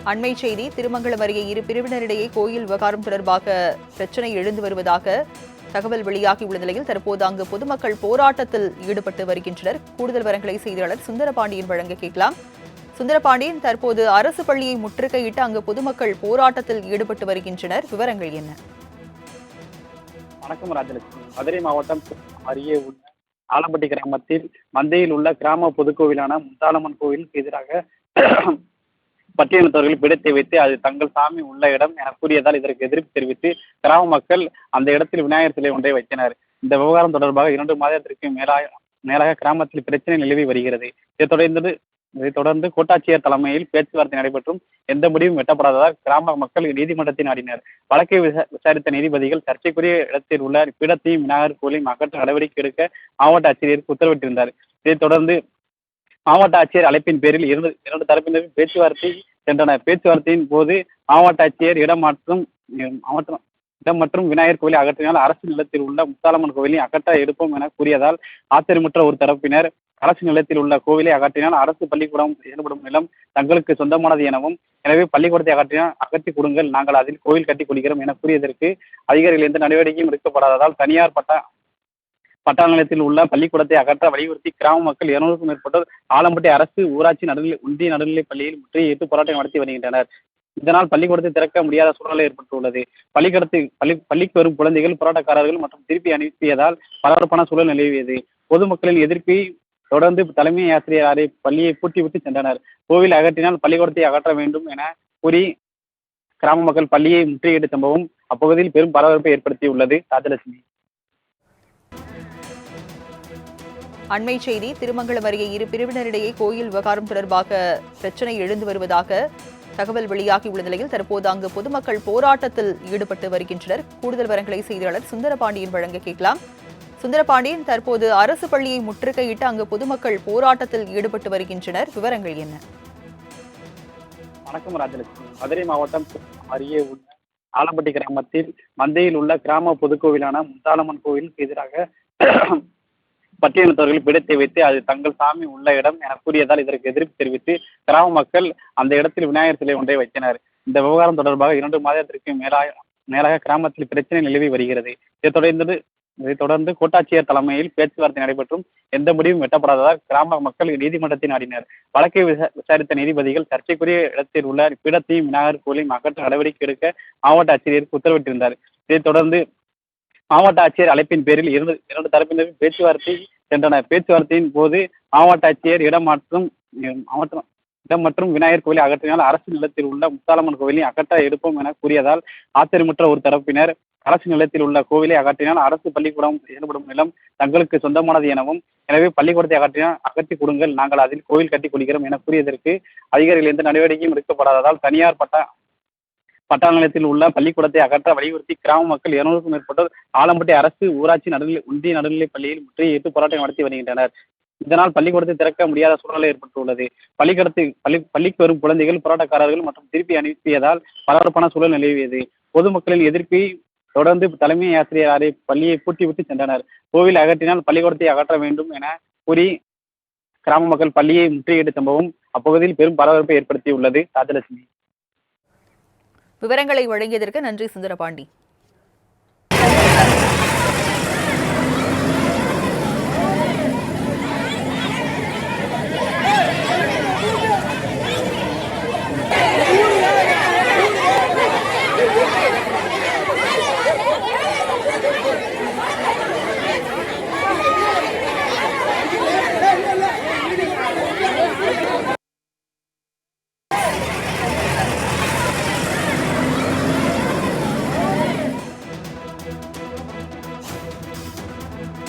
அண்மை செய்தி திருமங்கலம் அருகே இரு பிரிவினரிடையே கோயில் விவகாரம் தொடர்பாக பிரச்சினை எழுந்து வருவதாக தகவல் வெளியாகியுள்ள நிலையில் தற்போது அங்கு பொதுமக்கள் போராட்டத்தில் ஈடுபட்டு வருகின்றனர். கூடுதல் விவரங்களை செய்தியாளர் சுந்தரபாண்டியன் வழங்க கேட்கலாம். சுந்தரபாண்டியன், தற்போது அரசு பள்ளியை முற்றுகையிட்டு அங்கு பொதுமக்கள் போராட்டத்தில் ஈடுபட்டு வருகின்றனர். விவரங்கள் என்ன? வணக்கம் ராஜலட்சுமி. மதுரை மாவட்டம் அருகே உள்ள ஆலம்பட்டி கிராமத்தில் மந்தையில் உள்ள கிராம பொதுக்கோவிலான முத்தாலம்மன் கோவிலுக்கு எதிராக பட்டியலினத்தவர்கள் பிடத்தை வைத்து அது தங்கள் சாமி உள்ள இடம் என கூறியதால் இதற்கு எதிர்ப்பு தெரிவித்து கிராம மக்கள் அந்த இடத்தில் விநாயகர் சிலை ஒன்றை வைத்தனர். இந்த விவகாரம் தொடர்பாக 2 மாதத்திற்கு மேலாக கிராமத்தில் பிரச்சனை நிலவி வருகிறது. இதைத் தொடர்ந்து கோட்டாட்சியர் தலைமையில் பேச்சுவார்த்தை நடைபெற்றும் எந்த முடிவும் எட்டப்படாததால் கிராம மக்கள் நீதிமன்றத்தை நாடினர். வழக்கை விசாரித்த நீதிபதிகள் சர்ச்சைக்குரிய இடத்தில் உள்ள பீடத்தையும் விநாயகர் கோயிலையும் அகற்ற நடவடிக்கை எடுக்க மாவட்ட ஆட்சியருக்கு உத்தரவிட்டிருந்தார். இதைத் தொடர்ந்து மாவட்ட ஆட்சியர் அழைப்பின் பேரில் இரண்டு தரப்பினரும் பேச்சுவார்த்தை சென்றனர். பேச்சுவார்த்தையின் போது மாவட்ட ஆட்சியர் இடம் மற்றும் விநாயகர் கோயிலை அகற்றினால் அரசு நிலத்தில் உள்ள முத்தாலம்மன் கோவிலை அகற்ற எடுப்போம் என கூறியதால் ஆத்திரமுற்ற ஒரு தரப்பினர் அரசு நிலத்தில் உள்ள கோவிலை அகற்றினால் அரசு பள்ளிக்கூடம் செயல்படும் நிலம் தங்களுக்கு சொந்தமானது எனவும், எனவே பள்ளிக்கூடத்தை அகற்றி கொடுங்கள், நாங்கள் அதில் கோவில் கட்டிக் கொள்கிறோம் என கூறியதற்கு அதிகாரிகள் எந்த நடவடிக்கையும் எடுக்கப்படாததால் தனியார் பட்டா நிலையத்தில் உள்ள பள்ளிக்கூடத்தை அகற்ற வலியுறுத்தி கிராம மக்கள் 200க்கும் மேற்பட்டோர் ஆலம்பட்டி அரசு ஊராட்சி ஒன்றிய நடுநிலைப் பள்ளியில் முற்றுகையிட்டு போராட்டம் நடத்தி வருகின்றனர். இதனால் பள்ளிக்கூடத்தை திறக்க முடியாத சூழ்நிலை ஏற்பட்டுள்ளது. பள்ளிக்கு வரும் குழந்தைகள் போராட்டக்காரர்கள் மற்றும் திருப்பி அனுப்பியதால் பரபரப்பான சூழல் நிலவியது. பொதுமக்களின் எதிர்ப்பை தொடர்ந்து தலைமை ஆசிரியரை பள்ளியை பூட்டிவிட்டு சென்றனர். கோவில் அகற்றினால் பள்ளிக்கூடத்தை அகற்ற வேண்டும் என கூறி கிராம மக்கள் பள்ளியை முற்றுகையிட்ட சம்பவம் அப்பகுதியில் பெரும் பரபரப்பை ஏற்படுத்தியுள்ளது. ராஜலட்சுமி. அண்மை செய்தி திருமங்கலம் அருகே இரு பிரிவினரிடையே கோயில் விவகாரம் தொடர்பாக பிரச்சினை எழுந்து வருவதாக தகவல் வெளியாகியுள்ள நிலையில் தற்போது அங்கு பொதுமக்கள் போராட்டத்தில் ஈடுபட்டு வருகின்றனர். கூடுதல் விவரங்களை செய்தியாளர் சுந்தரபாண்டியன் வழங்க கேட்கலாம். சுந்தரபாண்டியன், தற்போது அரசு பள்ளியை முற்றுகையிட்டு அங்கு பொதுமக்கள் போராட்டத்தில் ஈடுபட்டு வருகின்றனர். விவரங்கள் என்ன? வணக்கம் ராஜலட்சுமி. மதுரை மாவட்டம் அருகே உள்ள ஆலம்பட்டி கிராமத்தில் மந்தையில் உள்ள கிராம பொதுக்கோவிலான முத்தாலம்மன் கோவிலுக்கு எதிராக பட்டியலினத்தவர்கள் பிடத்தை வைத்து அது தங்கள் சாமி உள்ள இடம் என கூறியதால் இதற்கு எதிர்ப்பு தெரிவித்து கிராம மக்கள் அந்த இடத்தில் விநாயகர் சிலை ஒன்றை வைத்தனர். இந்த விவகாரம் தொடர்பாக 2 மாதத்திற்கு மேலாக கிராமத்தில் பிரச்சனை நிலவி வருகிறது. இதைத் தொடர்ந்து கோட்டாட்சியர் தலைமையில் பேச்சுவார்த்தை நடைபெற்றும் எந்த முடிவும் எட்டப்படாததால் கிராம மக்கள் நீதிமன்றத்தை நாடினர். வழக்கை விசாரித்த நீதிபதிகள் சர்ச்சைக்குரிய இடத்தில் உள்ள பீடத்தையும் விநாயகர் கோயிலையும் அகற்ற நடவடிக்கை எடுக்க மாவட்ட ஆட்சியருக்கு உத்தரவிட்டிருந்தார். இதைத் தொடர்ந்து மாவட்ட ஆட்சியர் அழைப்பின் பேரில் இரண்டு தரப்பினரும் பேச்சுவார்த்தை சென்றனர். பேச்சுவார்த்தையின் போது மாவட்ட ஆட்சியர் இடம் மற்றும் விநாயகர் கோயிலை அகற்றினால் அரசு நிலத்தில் உள்ள முத்தாலம்மன் கோவிலை அகற்ற எடுப்போம் என கூறியதால் ஆத்திரமுற்ற ஒரு தரப்பினர் அரசு நிலத்தில் உள்ள கோவிலை அகற்றினால் அரசு பள்ளிக்கூடம் செயல்படும் நிலம் தங்களுக்கு சொந்தமானது எனவும், எனவே பள்ளிக்கூடத்தை அகற்றி கொடுங்கள், நாங்கள் அதில் கோவில் கட்டிக் கொள்கிறோம் என கூறியதற்கு அதிகாரிகள் எந்த நடவடிக்கையும் எடுக்கப்படாததால் தனியார் பட்டா நிலையத்தில் உள்ள பள்ளிக்கூடத்தை அகற்ற வலியுறுத்தி கிராம மக்கள் 200க்கும் மேற்பட்டோர் ஆலம்பட்டி அரசு ஊராட்சி ஒன்றிய நடுநிலைப் பள்ளியில் முற்றுகையிட்டு போராட்டம் நடத்தி வருகின்றனர். இதனால் பள்ளிக்கூடத்தை திறக்க முடியாத சூழ்நிலை ஏற்பட்டுள்ளது. பள்ளிக்கு வரும் குழந்தைகள் போராட்டக்காரர்கள் மற்றும் திருப்பி அனுப்பியதால் பரபரப்பான சூழல் நிலவியது. பொதுமக்களின் எதிர்ப்பை தொடர்ந்து தலைமை ஆசிரியரை பள்ளியை பூட்டிவிட்டு சென்றனர். கோவில் அகற்றினால் பள்ளிக்கூடத்தை அகற்ற வேண்டும் என கூறி கிராம மக்கள் பள்ளியை முற்றுகையிட்ட சம்பவம் அப்பகுதியில் பெரும் பரபரப்பை ஏற்படுத்தியுள்ளது. ராஜலட்சுமி. விவரங்களை வழங்கியதற்கு நன்றி சுந்தரபாண்டி.